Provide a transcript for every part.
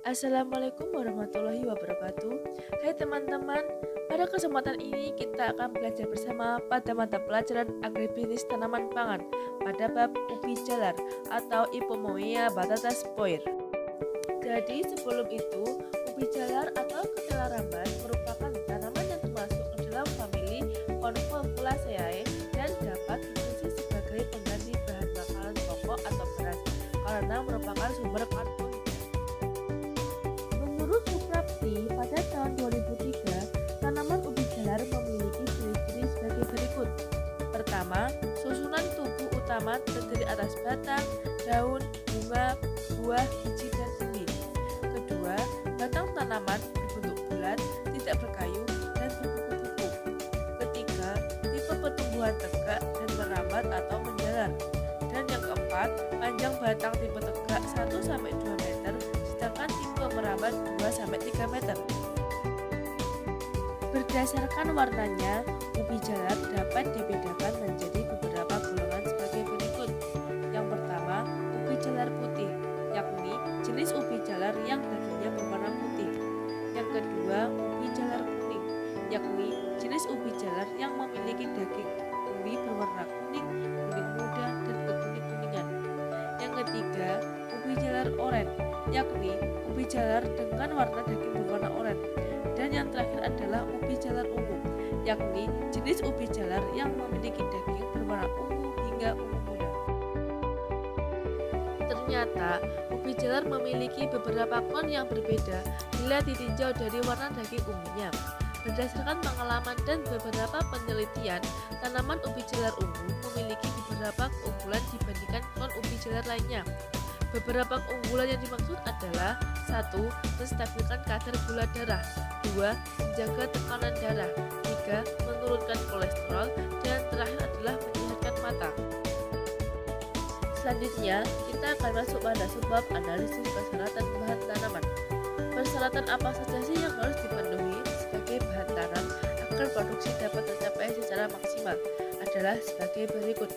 Assalamualaikum warahmatullahi wabarakatuh. Hai teman-teman, pada kesempatan ini kita akan belajar bersama pada mata pelajaran agribisnis tanaman pangan pada bab ubi jalar atau Ipomoea batata spoir. Jadi sebelum itu, ubi jalar atau ketela rambat merupakan tanaman yang termasuk ke dalam famili Convolvulaceae dan dapat difungsi sebagai pengganti bahan makanan pokok atau beras karena merupakan sumber karbohidrat. Menurut Suprapti, pada tahun 2003, tanaman ubi jalar memiliki ciri-ciri sebagai berikut. Pertama, susunan tubuh utama terdiri atas batang, daun, bunga, buah, biji, dan umbi. Kedua, batang tanaman berbentuk bulat, tidak berkayu, dan berkuku-kuku. Ketiga, tipe pertumbuhan tegak dan merambat atau menjalar. Dan yang keempat, panjang batang tipe tegak 1-2 meter, sedangkan tipe merambat 2-3 meter. Berdasarkan warnanya, ubi jalar dapat dibedakan menjadi beberapa golongan sebagai berikut. Yang pertama, ubi jalar putih, yakni jenis ubi jalar yang dagingnya berwarna putih. Yang kedua, ubi jalar kuning, yakni jenis ubi jalar yang memiliki daging umbi berwarna kuning, kuning muda, dan kekuning-kuningan. Yang ketiga, ubi jalar oranye, yakni ubi jalar dengan warna daging berwarna oranye. Dan yang terakhir adalah ubi jalar ungu, yakni jenis ubi jalar yang memiliki daging berwarna ungu hingga ungu muda. Ternyata, ubi jalar memiliki beberapa klon yang berbeda bila ditinjau dari warna daging umbinya. Berdasarkan pengalaman dan beberapa penelitian, tanaman ubi jalar ungu memiliki beberapa keunggulan dibandingkan klon ubi jalar lainnya. Beberapa keunggulan yang dimaksud adalah 1. Menstabilkan kadar gula darah, 2. Menjaga tekanan darah, 3. Menurunkan kolesterol, dan terakhir adalah menyehatkan mata. Selanjutnya, kita akan masuk pada subbab analisis persyaratan bahan tanaman. Persyaratan apa saja sih yang harus dipenuhi sebagai bahan tanam agar produksi dapat tercapai secara maksimal? Adalah sebagai berikut.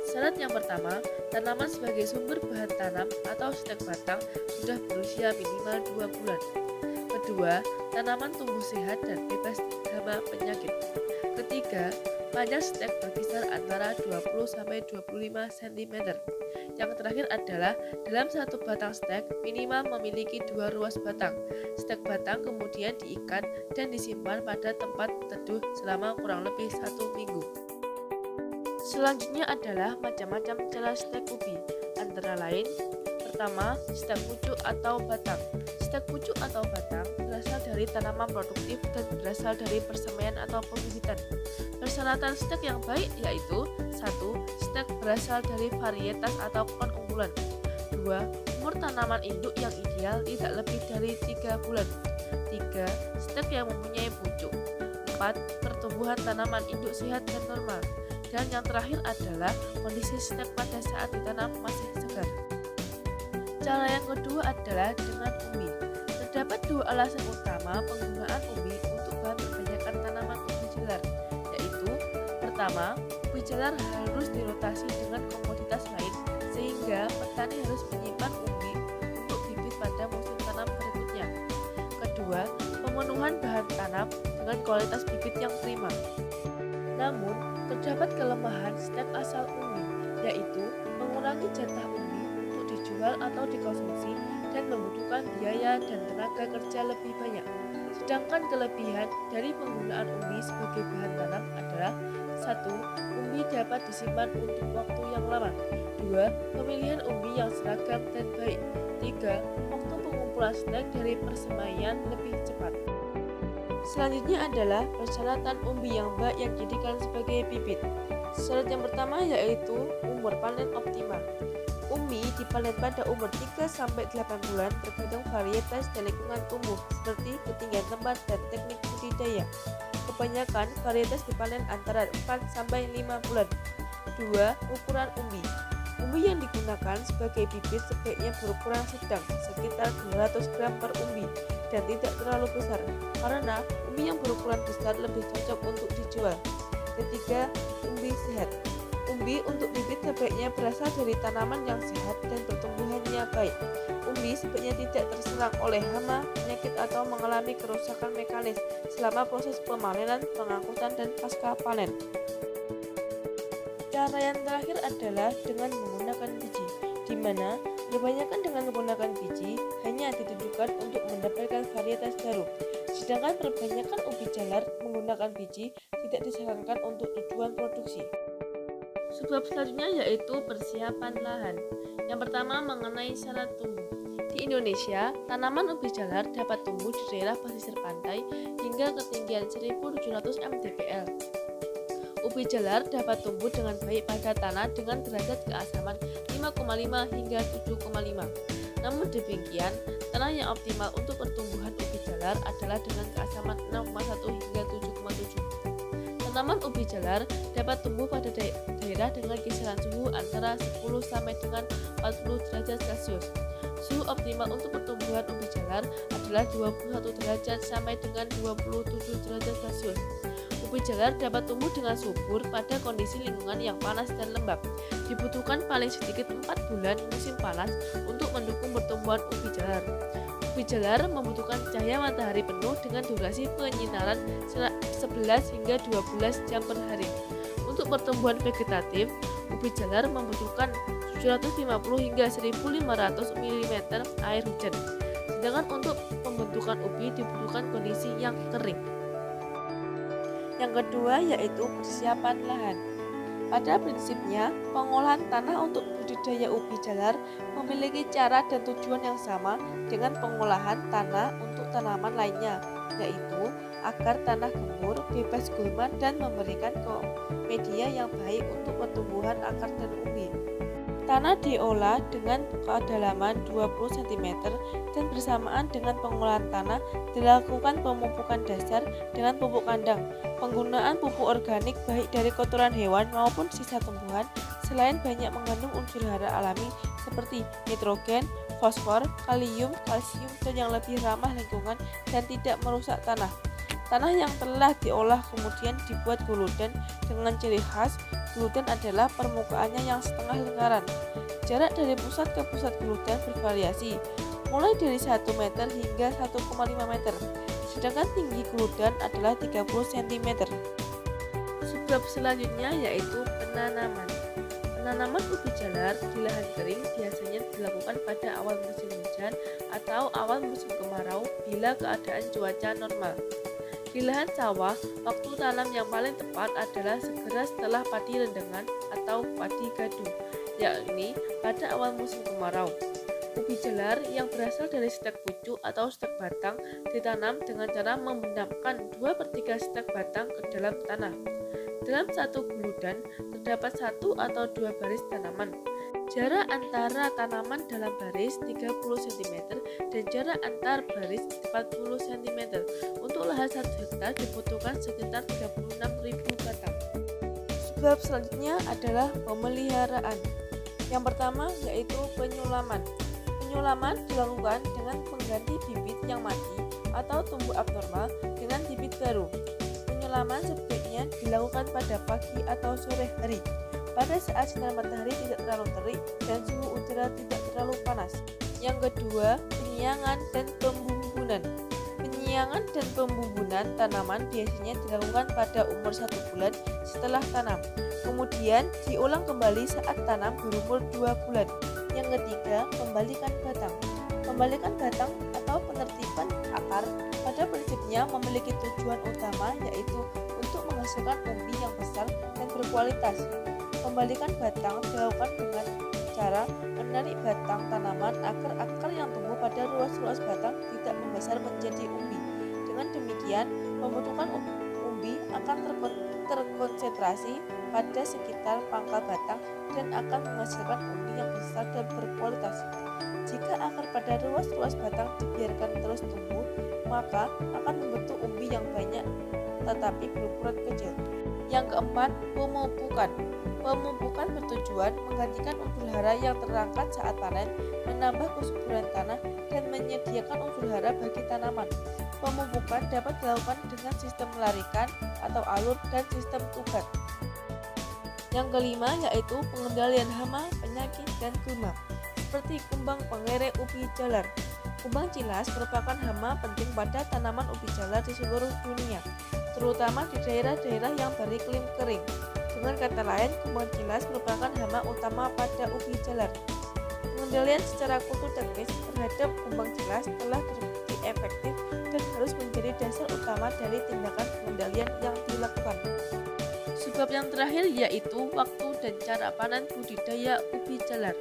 Syarat yang pertama, tanaman sebagai sumber bahan tanam atau stek batang sudah berusia minimal 2 bulan. Kedua, tanaman tumbuh sehat dan bebas hama penyakit. Ketiga, panjang stek berkisar antara 20-25 cm. Yang terakhir adalah dalam satu batang stek minimal memiliki 2 ruas batang. Stek batang kemudian diikat dan disimpan pada tempat teduh selama kurang lebih 1 minggu. Selanjutnya adalah macam-macam cara stek ubi, antara lain: pertama, stek pucuk atau batang. Stek pucuk atau batang berasal dari tanaman produktif dan berasal dari persemaian atau pembibitan. Persyaratan stek yang baik yaitu: 1. Stek berasal dari varietas atau klon unggulan. 2. Umur tanaman induk yang ideal tidak lebih dari 3 bulan. 3. Stek yang mempunyai pucuk. 4. Pertumbuhan tanaman induk sehat dan normal. Dan yang terakhir adalah kondisi stek pada saat ditanam masih segar. Cara yang kedua adalah dengan umbi. Terdapat 2 alasan utama penggunaan umbi untuk bahan perbanyakan tanaman ubi jalar, yaitu: pertama, ubi jalar harus dirotasi dengan komoditas lain sehingga petani harus menyimpan umbi untuk bibit pada musim tanam berikutnya. Kedua, pemenuhan bahan tanam dengan kualitas bibit yang prima. Namun, terdapat kelemahan stek asal umbi, yaitu mengurangi jatah umbi untuk dijual atau dikonsumsi dan membutuhkan biaya dan tenaga kerja lebih banyak. Sedangkan kelebihan dari penggunaan umbi sebagai bahan tanam adalah: 1. Umbi dapat disimpan untuk waktu yang lama. 2. Pemilihan umbi yang seragam dan baik. 3. Waktu pengumpulan stek dari persemaian lebih cepat. Selanjutnya adalah persyaratan umbi yang baik yang dijadikan sebagai bibit. Syarat yang pertama yaitu umur panen optimal. Umbi dipanen pada umur 3-8 bulan tergantung varietas dan lingkungan tumbuh seperti ketinggian tempat dan teknik budidaya. Kebanyakan varietas dipanen antara 4-5 bulan. 2. Ukuran umbi. Umbi yang digunakan sebagai bibit sebaiknya berukuran sedang, sekitar 200 gram per umbi, dan tidak terlalu besar, karena umbi yang berukuran besar lebih cocok untuk dijual. Ketiga, umbi sehat. Umbi untuk bibit sebaiknya berasal dari tanaman yang sehat dan pertumbuhannya baik. Umbi sebaiknya tidak terserang oleh hama, penyakit atau mengalami kerusakan mekanis selama proses pemanenan, pengangkutan, dan pasca panen. Cara yang terakhir adalah dengan menggunakan biji, di mana kebanyakan dengan menggunakan biji hanya ditujukan untuk mendapatkan varietas baru. Sedangkan kebanyakan ubi jalar menggunakan biji tidak disarankan untuk tujuan produksi. Sebab selanjutnya yaitu persiapan lahan. Yang pertama mengenai syarat tumbuh. Di Indonesia, tanaman ubi jalar dapat tumbuh di daerah pesisir pantai hingga ketinggian 1.700 mdpl. Ubi jalar dapat tumbuh dengan baik pada tanah dengan derajat keasaman 5,5 hingga 7,5. Namun demikian, tanah yang optimal untuk pertumbuhan ubi jalar adalah dengan keasaman 6,1 hingga 7,7. Tanaman ubi jalar dapat tumbuh pada daerah dengan kisaran suhu antara 10 sampai dengan 40 derajat Celcius. Suhu optimal untuk pertumbuhan ubi jalar adalah 21 derajat sampai dengan 27 derajat Celcius. Ubi jalar dapat tumbuh dengan subur pada kondisi lingkungan yang panas dan lembab. Dibutuhkan paling sedikit 4 bulan musim panas untuk mendukung pertumbuhan ubi jalar. Ubi jalar membutuhkan cahaya matahari penuh dengan durasi penyinaran 11 hingga 12 jam per hari. Untuk pertumbuhan vegetatif, ubi jalar membutuhkan 750 hingga 1500 mm air hujan. Sedangkan untuk pembentukan ubi dibutuhkan kondisi yang kering. Yang kedua yaitu persiapan lahan. Pada prinsipnya, pengolahan tanah untuk budidaya ubi jalar memiliki cara dan tujuan yang sama dengan pengolahan tanah untuk tanaman lainnya, yaitu agar tanah gembur, bebas gulma, dan memberikan media yang baik untuk pertumbuhan akar dan umbi. Tanah diolah dengan kedalaman 20 cm dan bersamaan dengan pengolahan tanah dilakukan pemupukan dasar dengan pupuk kandang. Penggunaan pupuk organik baik dari kotoran hewan maupun sisa tumbuhan selain banyak mengandung unsur hara alami seperti nitrogen, fosfor, kalium, kalsium, dan yang lebih ramah lingkungan dan tidak merusak tanah. Tanah yang telah diolah kemudian dibuat guludan dengan ciri khas. Guludan adalah permukaannya yang setengah lingkaran. Jarak dari pusat ke pusat guludan bervariasi, mulai dari 1 meter hingga 1,5 meter. Sedangkan tinggi guludan adalah 30 cm. Sebab selanjutnya yaitu penanaman. Penanaman ubi jalar di lahan kering biasanya dilakukan pada awal musim hujan atau awal musim kemarau bila keadaan cuaca normal. Di lahan sawah, waktu tanam yang paling tepat adalah segera setelah padi rendengan atau padi gadu, yakni pada awal musim kemarau. Ubi jalar yang berasal dari stek pucuk atau stek batang ditanam dengan cara membenamkan 2/3 stek batang ke dalam tanah. Dalam satu guludan terdapat 1 atau 2 baris tanaman. Jarak antara tanaman dalam baris 30 cm dan jarak antar baris 40 cm. Untuk lahan 1 hektar dibutuhkan sekitar 36.000 batang. Sebab selanjutnya adalah pemeliharaan. Yang pertama yaitu penyulaman. Penyulaman dilakukan dengan mengganti bibit yang mati atau tumbuh abnormal dengan bibit baru. Penyulaman sebaiknya dilakukan pada pagi atau sore hari, pada saat sinar matahari tidak terlalu terik dan suhu udara tidak terlalu panas. Yang kedua, penyiangan dan pembumbunan. Penyiangan dan pembumbunan tanaman biasanya dilakukan pada umur 1 bulan setelah tanam. Kemudian diulang kembali saat tanam berumur 2 bulan. Yang ketiga, pembalikan batang. Pembalikan batang atau penertiban akar pada prinsipnya memiliki tujuan utama yaitu untuk menghasilkan umbi yang besar dan berkualitas. Pembalikan batang dilakukan dengan cara menarik batang tanaman agar akar yang tumbuh pada ruas-ruas batang tidak membesar menjadi umbi. Dengan demikian, pembentukan umbi akan terkonsentrasi pada sekitar pangkal batang dan akan menghasilkan umbi yang besar dan berkualitas. Jika akar pada ruas-ruas batang dibiarkan terus tumbuh, maka akan membentuk umbi yang banyak tetapi berukuran kecil. Yang keempat, pemupukan. Pemupukan bertujuan menggantikan unsur hara yang terangkat saat panen, menambah kesuburan tanah, dan menyediakan unsur hara bagi tanaman. Pemupukan dapat dilakukan dengan sistem melarikan atau alur dan sistem tugat. Yang kelima yaitu pengendalian hama, penyakit, dan gulma, seperti kumbang pengere ubi jalar. Kumbang cilas merupakan hama penting pada tanaman ubi jalar di seluruh dunia, terutama di daerah-daerah yang beriklim kering. Dengan kata lain, kumbang cilas merupakan hama utama pada ubi jalar. Pengendalian secara kutu teknis terhadap kumbang cilas telah terbukti efektif dan harus menjadi dasar utama dari tindakan pengendalian yang dilakukan. Sebab yang terakhir yaitu waktu dan cara panen budidaya ubi jalar.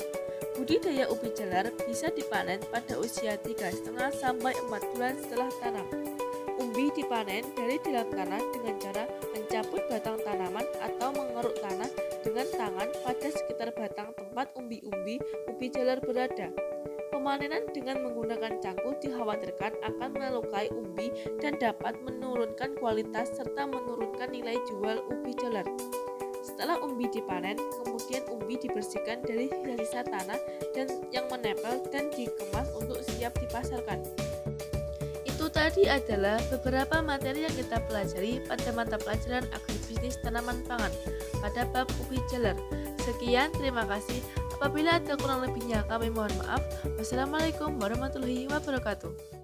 Budidaya ubi jalar bisa dipanen pada usia 3,5 sampai 4 bulan setelah tanam. Umbi dipanen dari dalam tanah dengan cara mencabut batang tanaman atau mengeruk tanah dengan tangan pada sekitar batang tempat umbi-umbi ubi jalar berada. Pemanenan dengan menggunakan cangkul dikhawatirkan akan melukai umbi dan dapat menurunkan kualitas serta menurunkan nilai jual ubi jalar. Setelah umbi dipanen, kemudian umbi dibersihkan dari sisa tanah dan yang menempel dan dikemas untuk siap dipasarkan. Itu tadi adalah beberapa materi yang kita pelajari pada mata pelajaran agribisnis tanaman pangan pada bab ubi jalar. Sekian, terima kasih. Apabila ada kurang lebihnya kami mohon maaf. Wassalamualaikum warahmatullahi wabarakatuh.